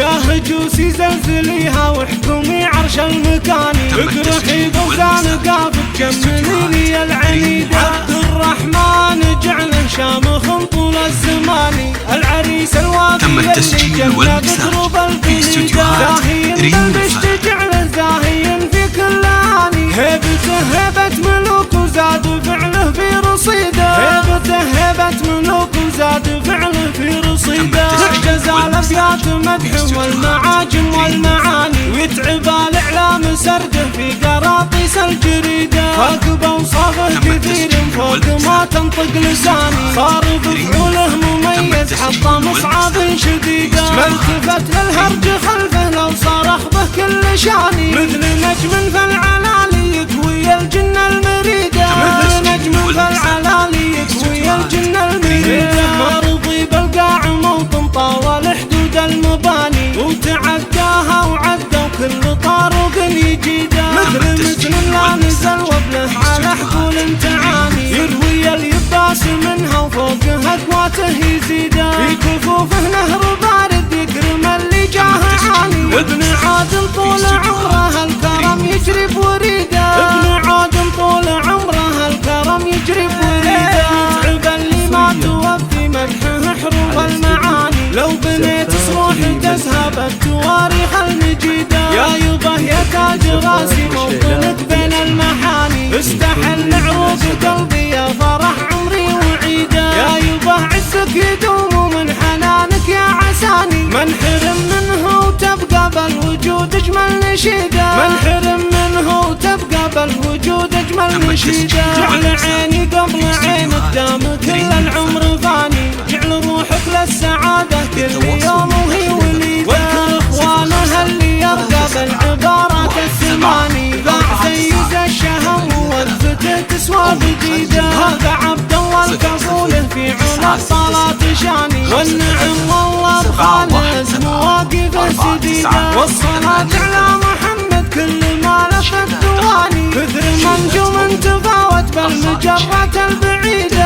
يا هجوسي زلزليها واحكمي عرش المكاني، اقرحي بوزان قافك كمليني يا العنيدة. عبد الرحمن جعله شامخ طول الزمان، العريس الوافي تم التسجيل والمكساج في استوديوهات ريم الفهد. جعله زاهي في كل آني، هيبته هيبة ملوك وزاد فعله في رصيده، هيبته هيبة ملوك وزاد فعله في رصيده. تعجز الابيات مدح والمعاجم والمعاني، ويتعب الاعلام سرده في قراطيس الجريده. فوق بوصفه كثير فوق ما تنطق لساني، صار بفعوله مميز حطه مصعب شديده. ما التفت للهرج خلفه لو صرخ به كل شاني، مثل نجم فالعلالي يكوي الجن المريده، مثل نجم فالعلالي يكوي الجن المريده. ما رضي بالقاع موطن طاول حدود المباني، وتعداها وعدوا كل طارق يجيده. مثل لا نزل وبله على حقول تعاني، يروي اليباس منها وفوقها قواته يزيده. في كفوفه نهر بارد يكرم اللي جاه عاني، ابن عادل طول عمره الكرم يجري بوريده، ابن عادل طول عمره الكرم يجري بوريده. يتعب اللي ما توفي مدحه حروف المعاني، لو بنيت صروح تذهب التواريخ المجيده. يا يبه يا تاج راسي موطنك بين المحاني، استحل عروق قلبي يا فرح عمري وعيده. يا يبه عزك يدوم من حنانك يا عساني، منحرم منه وتبقى بالوجود اجمل نشيده، منحرم منه وتبقى بالوجود اجمل نشيده. جعل عيني قبل عينك دام كل العمر فاني، جعل روحك للسعاده كل يوم وهي وليده. واذكر اخوانها اللي يرقى بالعبارات السماني، باع زيز الشهم ووظته تسوى بجيده. هذا عبد الله الكفوله في علا الصلاة شاني، والنعم والله بخالص مواقفه سديده. والصلاة على محمد كل ما لفت دواني، كثر منجوم تفاوت بالمجرات البعيده.